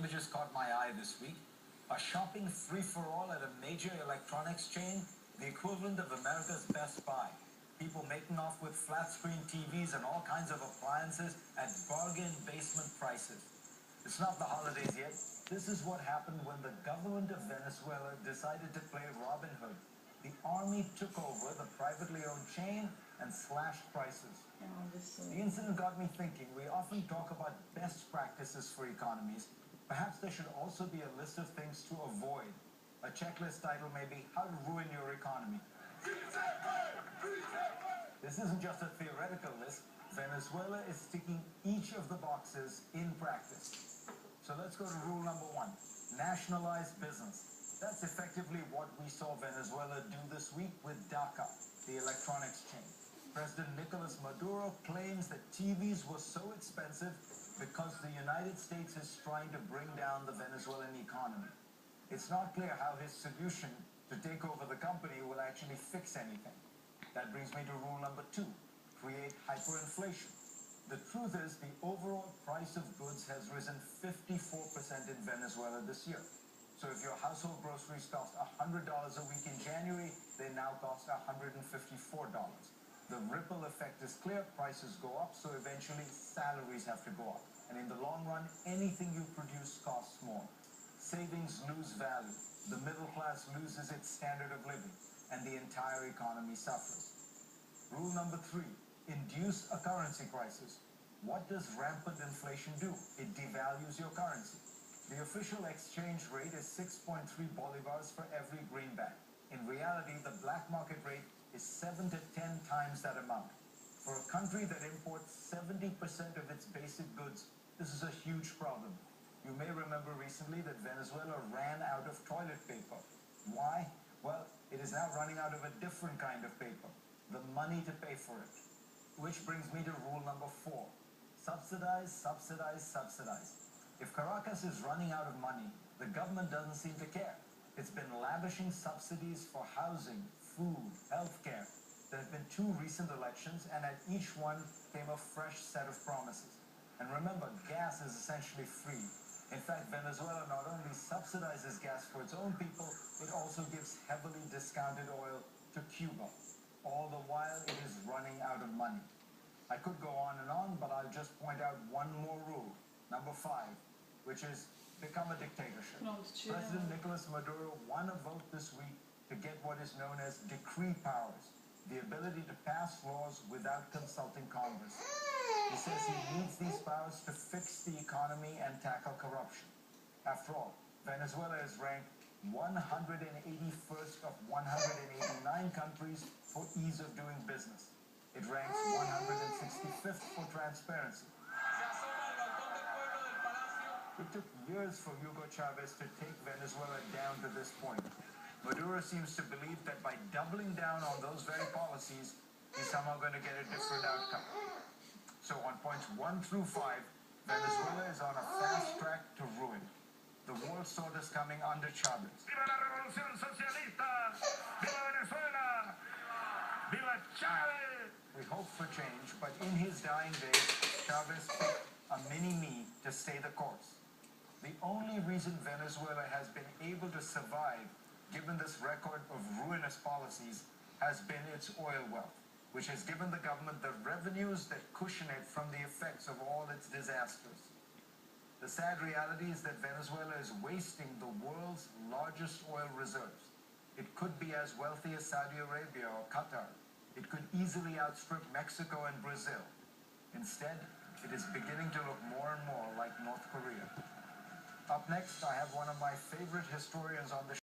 images caught my eye this week. A shopping free-for-all at a major electronics chain, the equivalent of America's Best Buy. People making off with flat-screen TVs and all kinds of appliances at bargain basement prices. It's not the holidays yet. This is what happened when the government of Venezuela decided to play Robin Hood. The army took over the privately owned chain and slashed prices. The incident got me thinking. We often talk about best practices for economies. Perhaps there should also be a list of things to avoid. A checklist title may be How to Ruin Your Economy. This isn't just a theoretical list. Venezuela is ticking each of the boxes in practice. So let's go to rule number 1. Nationalized business. That's effectively what we saw Venezuela do this week with DACA, the electronics chain. President Nicolas Maduro claims that TVs were so expensive because the United States is trying to bring down the Venezuelan economy. It's not clear how his solution to take over the company will actually fix anything. That brings me to rule number 2, create hyperinflation. The truth is the overall price of goods has risen 54% in Venezuela this year. So if your household groceries cost $100 a week in January, they now cost $154. The ripple effect is clear, prices go up, so eventually salaries have to go up. And in the long run, anything you produce costs more. Savings lose value, the middle class loses its standard of living, and the entire economy suffers. Rule number 3, induce a currency crisis. What does rampant inflation do? It devalues your currency. The official exchange rate is 6.3 bolivars for every greenback. In reality, the black market rate is 7 to 10 times that amount. For a country that imports 70% of its basic goods, this is a huge problem. You may remember recently that Venezuela ran out of toilet paper. Why? Well, it is now running out of a different kind of paper, the money to pay for it. Which brings me to rule number 4. Subsidize, subsidize, subsidize. If Caracas is running out of money, the government doesn't seem to care. It's been lavishing subsidies for housing, food, healthcare. There have been 2 recent elections, and at each one came a fresh set of promises. And remember, gas is essentially free. In fact, Venezuela not only subsidizes gas for its own people, it also gives heavily discounted oil to Cuba. All the while, it is running out of money. I could go on and on, but I'll just point out one more rule, number 5, which is become a dictatorship. President Nicolas Maduro won a vote this week to get what is known as decree powers, the ability to pass laws without consulting Congress. He says he needs these powers to fix the economy and tackle corruption. After all, Venezuela is ranked 181st of 189 countries for ease of doing business. It ranks 165th for transparency. It took years for Hugo Chavez to take Venezuela down to this point. Maduro seems to believe that by doubling down on those very policies, he's somehow going to get a different outcome. So on points 1 through 5, Venezuela is on a fast track to ruin. The world saw this coming under Chavez. ¡Viva la revolución socialista! ¡Viva Venezuela! ¡Viva Chavez! We hope for change, but in his dying days, Chavez picked a mini-me to stay the course. The only reason Venezuela has been able to survive, given this record of ruinous policies, has been its oil wealth, which has given the government the revenues that cushion it from the effects of all its disasters. The sad reality is that Venezuela is wasting the world's largest oil reserves. It could be as wealthy as Saudi Arabia or Qatar. It could easily outstrip Mexico and Brazil. Instead, it is beginning to look more and more like North Korea. Up next, I have one of my favorite historians on the